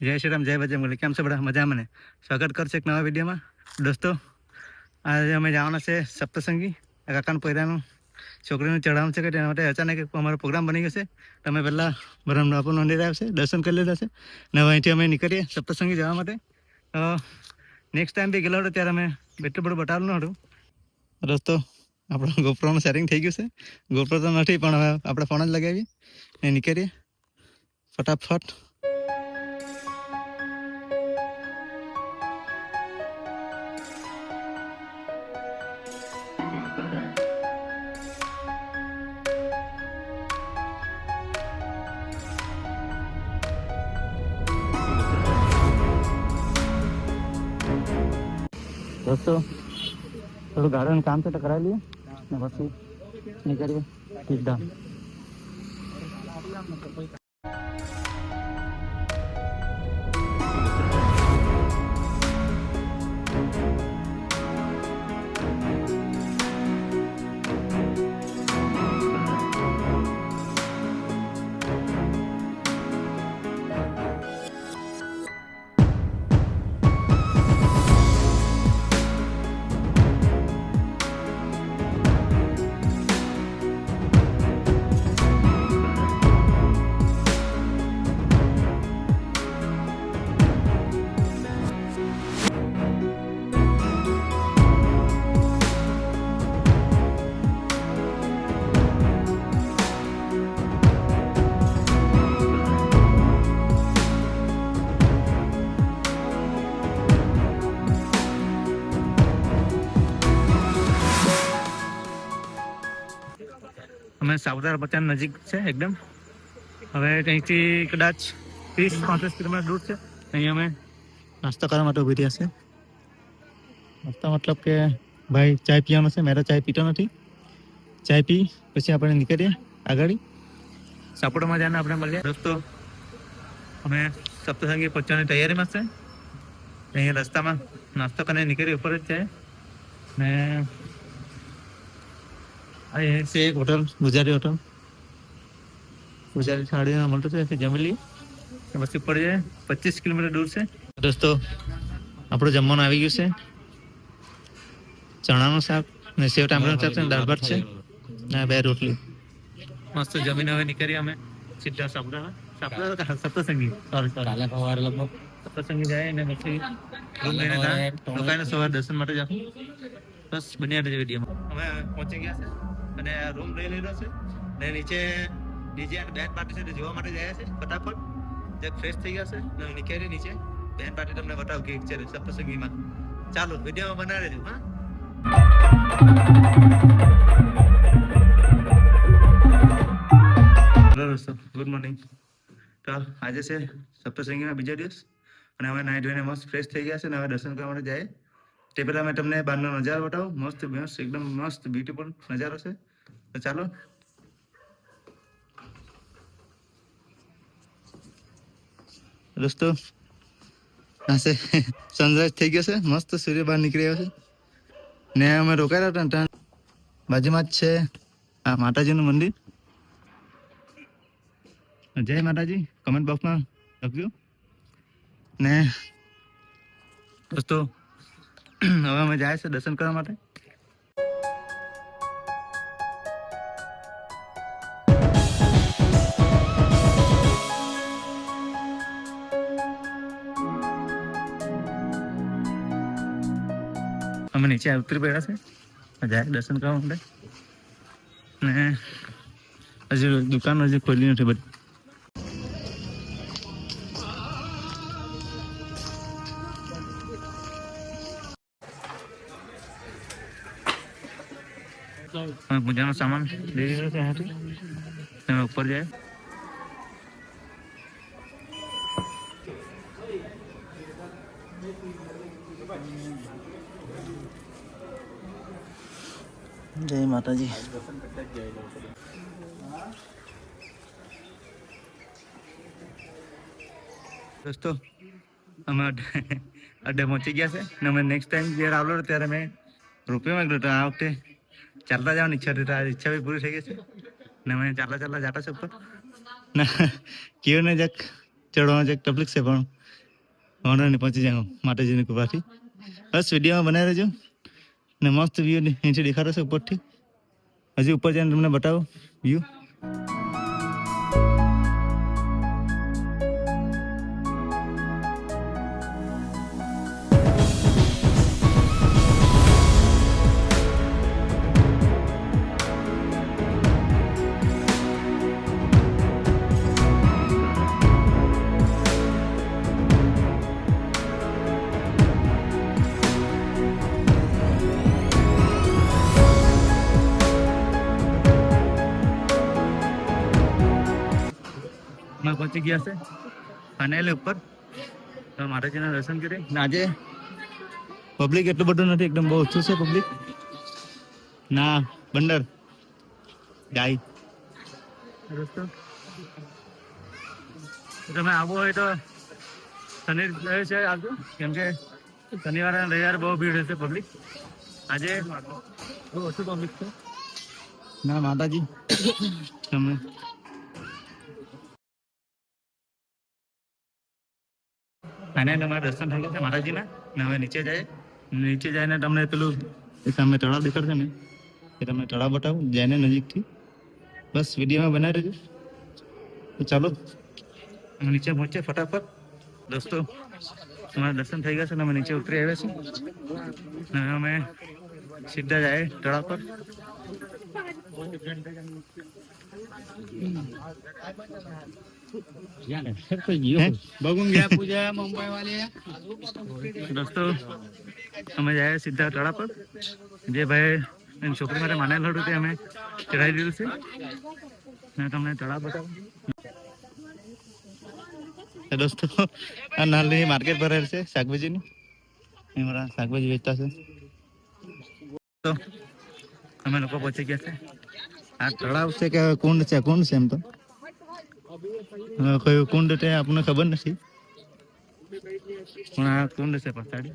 જય શ્રી રામ, જય બજરંગબલી. કેમ છે બધા? મજામાં ને? સ્વાગત કરશે એક નવા વિડીયોમાં. દોસ્તો, આજે અમે જવાના છે સપ્તસંગી. આ કાકાનું પૈરાનું છોકરીનું ચઢાવવાનું છે કે તેના માટે અચાનક અમારો પ્રોગ્રામ બની ગયો છે. તમે પહેલાં બ્રહ્મનાપુર મંદિર આવશે, દર્શન કરી લીધા છે ને હવે અહીંથી અમે નીકળીએ સપ્તસંગી જવા માટે. નેક્સ્ટ ટાઈમ બી ગયેલો હતો ત્યારે અમે એટલું બધું બતાવેલું ન હતું. દોસ્તો, આપણું ગોપ્રોનું સેટિંગ થઈ ગયું છે. ગોપ્રો તો નથી પણ હવે આપણે ફોન જ લગાવીએ ને નીકળીએ ફટાફટ. દોસ્તો, થોડું ગાર્ડન કામ છે તો કરાવી લઈએ ને પછી નીકળીએ સીધા. અમે સાપુતારા પચાસ નજીક છે એકદમ. હવે અહીંથી કદાચ 30-35 કિલોમીટર દૂર છે. અહીં અમે નાસ્તો કરવા માટે ઊભી રહ્યા છે. નાસ્તો મતલબ કે ભાઈ ચાય પીવાનો છે. મેં તો ચાય પીતો નથી. ચાય પી પછી આપણે નીકળીએ આગળ સાપુતારામાં જઈને આપણે મળીએ. દોસ્તો, અમે સપ્તસંગી પહોંચવાની તૈયારીમાં છે. અહીંયા રસ્તામાં નાસ્તો કરીને નીકળી ઉપર જ જાય ને ये से एक होटल, गुजारी होटल, गुजारी थाली મળતું છે તે જમી લઈએ પછી ઉપર જાય. 25 કિલોમીટર દૂર છે. દોસ્તો, આપણું જમવાનું આવી ગયું છે. ચણાનું શાક ને સેવ ટામેટાનું શાક છે, દાળ ભાત છે ને 2 રોટલી. મસ્ત જમીને હવે નીકળીએ અમે સીધા સાપુતારા સપ્તસંગી સપ્તસંગી જાય ને પછી રૂમ લઈને રોકાઈને સવારે દર્શન માટે જાઉં. બસ બન્યા રહેજો વિડીયોમાં. અમે પહોંચી ગયા છે અને રૂમ લઈ લીધો છે ને નીચે ડીજે અને બેન્ડ પાર્ટી છે જોવા માટે જાય છે. ફટાફટ જે ફ્રેશ થઈ ગયા છે ને નીકળી નીચે બેન્ડ પાર્ટી તમને બતાવું કે છે સપ્તસંગીમાં. ચાલો વિડીયોમાં બનાવી રહેજો. હા, હેલો દોસ્તો, ગુડ મોર્નિંગ. તો આજે છે સપ્તસંગીના બીજા દિવસ અને હવે નાહી ધોઈને મસ્ત ફ્રેશ થઈ ગયા છે ને હવે દર્શન કરવા માટે જાય. તે પહેલાં મેં તમને બહારનો નજારો બતાવું. મસ્ત મસ્ત એકદમ મસ્ત બ્યુટીફુલ નજારો છે. તો ચાલો. દોસ્તો, આ છે સનરાઈઝ થઈ ગયો છે. મસ્ત સૂર્ય બહાર નીકળી આવ્યો છે ને અમે રોકાયા હતા ત્યાં બાજુમાં જ છે આ માતાજીનું મંદિર. જય માતાજી કમેન્ટ બોક્સમાં લખજો ને. દોસ્તો, હવે અમે જાય છે દર્શન કરવા માટે. અમે નીચે ઉતરી પડ્યા છે જાય દર્શન કરવા માટે ને હજી દુકાન હજી ખોલી નથી બધી. પૂજાનો સામાન લઈ લીધો છે અહીંયાથી. તમે ઉપર જાય. જય માતાજી. દોસ્તો, અમે અડ્ડે પહોંચી ગયા છે ને અમે નેક્સ્ટ ટાઈમ જ્યારે આવેલો ત્યારે મેં રૂપિયો માંગ્યો હતો. આ વખતે ચાલતા જવાની ઈચ્છા હતી. આ ઈચ્છા બી પૂરી થઈ ગઈ છે ને અમે ચાલતા જતા છે ઉપર ને કયો ને જક ચડવામાં એક તકલીફ છે પણ વાંધો નહીં પહોંચી જાય માતાજીની કૃપાથી. બસ વિડીયોમાં બનાવી રહેજો ને મસ્ત વ્યૂ નીચે દેખાતો છે ઉપરથી. હજી ઉપર જઈને તમને બતાવું વ્યૂ. અમે પહોંચી ગયા છે ફાઇનલી ઉપર. તો માતાજીના દર્શન કરી. આજે પબ્લિક એટલું બધું નથી, એકદમ બહુ ઓછું છે પબ્લિક. ના બંદર ગાય દોસ્તો તમે આવો હોય તો શનિ રવિ છે આવજો, કેમ કે શનિવારે અને રવિવારે બહુ ભીડ રહેશે પબ્લિક. આજે બહુ ઓછું પબ્લિક છે. ના માતાજી તમને ફાઇનલ અમારા દર્શન થઈ ગયા છે માતાજીના. ને હવે નીચે જઈને તમને પેલું સામે તળાવ દેખાડશે ને એ તમને તળાવ બતાવું જઈને નજીકથી. બસ વિડીયોમાં બનાવી રહેજો. તો ચાલો અમે નીચે પહોંચીએ ફટાફટ. દોસ્તો તમારા દર્શન થઈ ગયા છે ને અમે નીચે ઉતરી આવ્યા છીએ ને અમે સીધા જાય તળાવ પર. દોસ્તો અમે જાય સીધા તળાવ પર. જે ભાઈ એની છોકરી માટે માનેલ હતું તે અમે ચડાવી દીધું છે ને તમને તળાવ બતાવું. દોસ્તો આ નાની માર્કેટ ભરેલ છે શાકભાજીની. એમાં શાકભાજી વેચતા છે. તો અમે લોકો પહોંચી ગયા છે. આ તળાવ છે કે કુંડ છે? કુંડ છે એમ તો. કયું કુંડ તે આપણને ખબર નથી, પણ આ કુંડ છે પછાડી.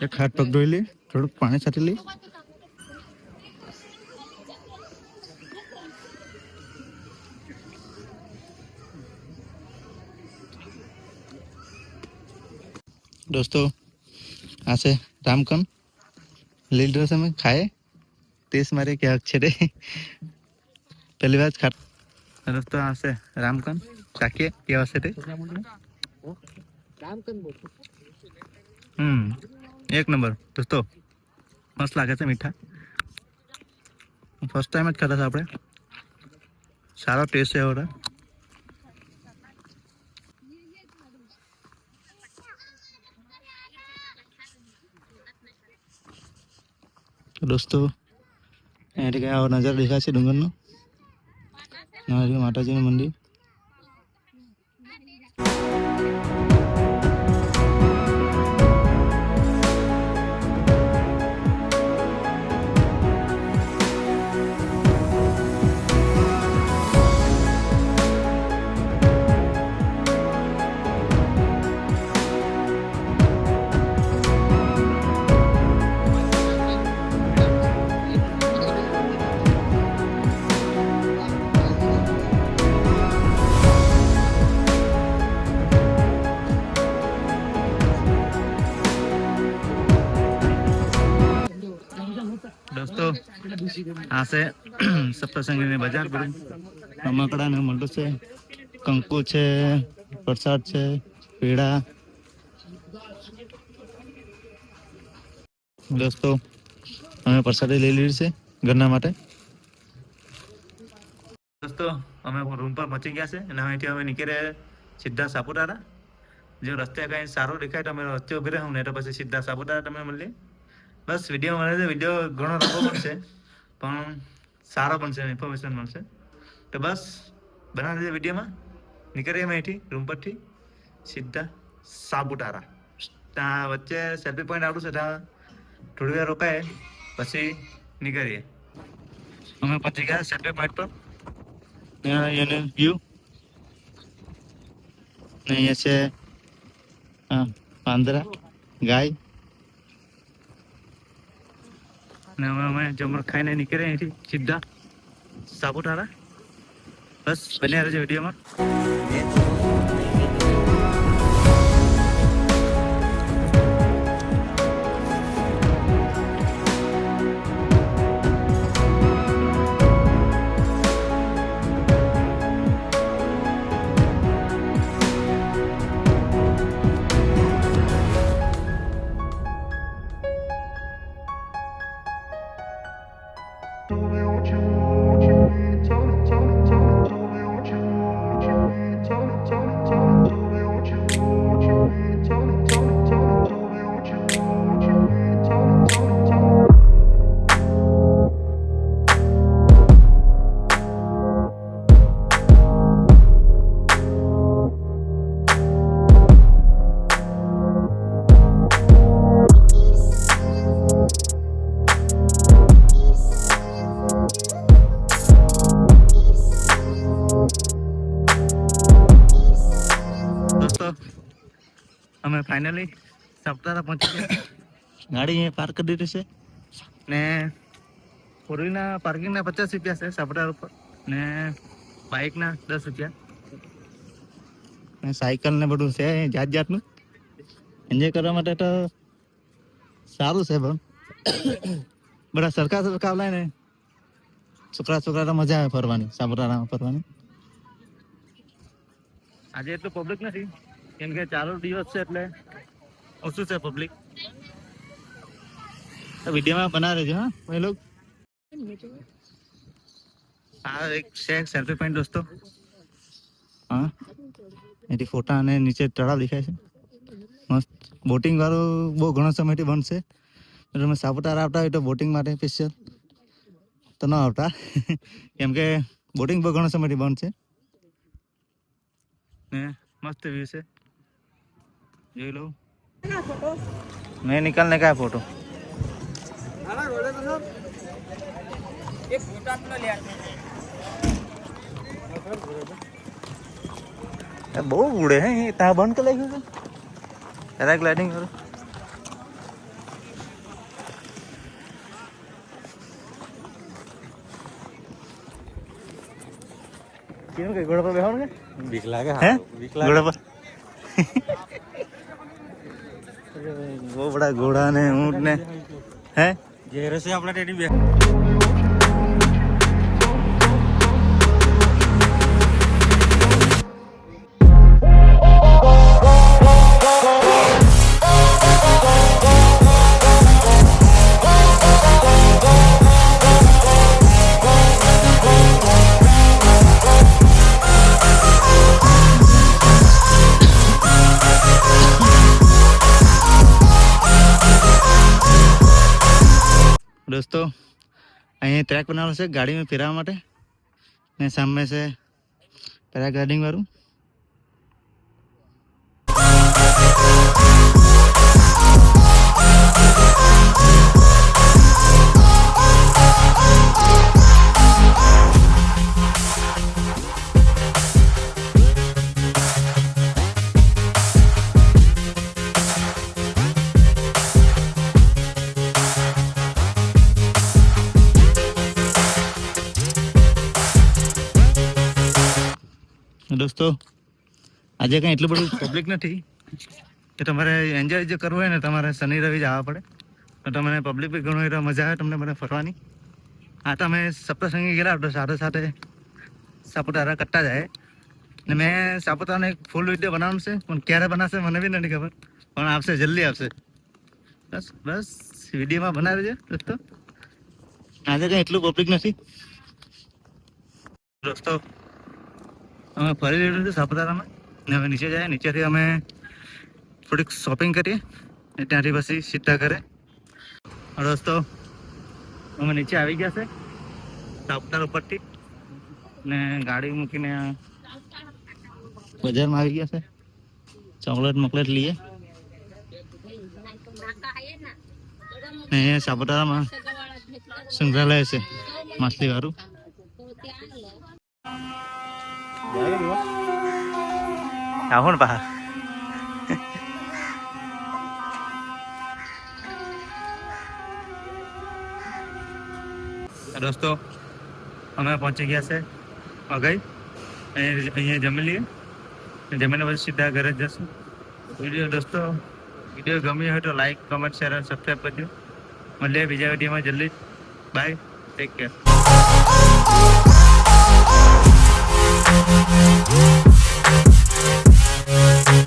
એક હાથ પગ ધોઈ લે, થોડુંક પાણી છાંટી લે. दोस्तों आ से रामकन लील रस में खाए तेज मारे क्या अक्षरे पहली बार खा. दोस्तों आ से रामकन चाकिए क्या वैसे थे एक नंबर दोस्तों मस्त लागे છે મીઠા. ફર્સ્ટ ટાઈમ જ ખાતા હતા આપણે. સારો ટેસ્ટ છે એવો. दोस्तों यहाँ क्या नज़र देखा है डूंगर माताजी मंदिर. दोस्तों आ से सप्तसंगी ने बाजार पर रमकड़ा ने मंडू से कंकु है, प्रसाद है, पेड़ा. दोस्तों हमें प्रसाद ले ली से घरना माटे. दोस्तों અમે રૂમ પર પહોંચી ગયા છે અને અહીંથી અમે નીકળે સીધા સાપુતારા. જો રસ્તે કંઈ સારું દેખાય તો અમે રસ્તે ઉભી રહું ને તો પછી સીધા સાપુતારા તમને મળીએ. બસ વિડીયો મળે છે. વિડીયો ઘણો લાંબો બનશે પણ સારો બનશે, ઇન્ફોર્મેશન મળશે. તો બસ બનાવી દેજો વિડીયોમાં. નીકળીએ અમે અહીંથી રૂમ પરથી સીધા સાપુતારા. ત્યાં વચ્ચે સેલ્ફી પોઈન્ટ આવેલું છે, ત્યાં થોડી વાર રોકાય પછી નીકળીએ. અમે પહોંચી ગયા સેલ્ફી પોઈન્ટ પર. અહીંયા વ્યૂ અહીંયા છે પાંદરા ગાય ને હવે અમે જમણ ખાઈને નીકળે અહીંથી સીધા સાપુતારા. બસ બન્યા રહેજો વિડીયોમાં. અમે ફાઇનલી સાપુતારા પહોંચી ગયા. ગાડી અહીંયા પાર્ક કરી દીધી છે ને ફોર વ્હીલના પાર્કિંગના 50 રૂપિયા છે સાપુતારા ઉપર ને બાઇકના 10 રૂપિયા ને સાયકલ ને બધું છે જાત જાતનું એન્જોય કરવા માટે તો સારું છે. પણ બધા સરખા લાય ને છોકરા તો મજા આવે ફરવાની, સાપુતારામાં ફરવાની. આજે એટલું પબ્લિક નથી કેમ કે ચાલુ દિવસ છે એટલે ઓછું છે પબ્લિક. વિડીયોમાં બનાવે છે. હા ભાઈ લોગ આ એક છે સેલ્ફી પોઈન્ટ દોસ્તો. હા એથી ફોટા અને નીચે તળાવ દેખાય છે મસ્ત. બોટિંગ વાળું બહુ ઘણો સમયથી બંધ છે. તમે સાપુતારા આવતા હોય તો બોટિંગ માટે સ્પેશિયલ તો ન આવતા કેમ કે બોટિંગ બહુ ઘણો સમયથી બંધ છે ને મસ્ત વ્યૂ છે જોઈ લો. मैं निकालने का है फोटो. बहुत बूढ़े हैं ये. ता बंद कर लेंगे पैराग्लाइडिंग करो. क्यों के घोड़े पर बैठोगे? बीक लागे. हैं घोड़े पर वो बड़ा घोड़ा ने ऊंट ने है जे रसे अपना टेडी बे. दोस्तों અહીં ટ્રેક બનાવેલો છે ગાડીમાં ફેરવા માટે ને સામે છે પેરાગ્લાઇડિંગ વાળું. દોસ્તો આજે કંઈ એટલું બધું પબ્લિક નથી કે તમારે એન્જોય જે કરવું હોય ને તમારે શનિ રવિ જવા પડે તો તમને પબ્લિક બી ઘણું એટલે મજા આવે તમને મને ફરવાની. આ તો અમે સપ્તસંગી ગયેલા તો સાથે સાપુતારા કરતા જાય ને મેં સાપુતારાનો એક ફૂલ વિડીયો બનાવવાનું છે પણ ક્યારે બનાવશે મને બી નથી ખબર પણ આવશે જલ્દી આવશે. બસ વિડીયોમાં બનાવી છે દોસ્તો. આજે કંઈ એટલું પબ્લિક નથી દોસ્તો. અમે ફરી રહ્યું છે સાપુતારામાં ને હવે નીચે જાય. નીચેથી અમે થોડીક શોપિંગ કરીએ ને ત્યાંથી પછી સીધા ઘરે. દોસ્તો અમે નીચે આવી ગયા છે સાપુતારા ઉપરથી ને ગાડી મૂકીને બજારમાં આવી ગયા છે. ચોકલેટ લઈએ ને અહીંયા સાપુતારામાં સંગ્રહાલય છે માછલી વાળું. આવો ને બહાર. દોસ્તો અમે પહોંચી ગયા છે અગઈ અહીંયા જમી લઈએ, જમીને પછી સીધા ઘરે જ જશું. દોસ્તો વિડીયો ગમ્યો હોય તો લાઈક, કમેન્ટ, શેર અને સબસ્ક્રાઈબ કરજો. મળીએ બીજા વિડીયોમાં જલ્દી. Bye, take care.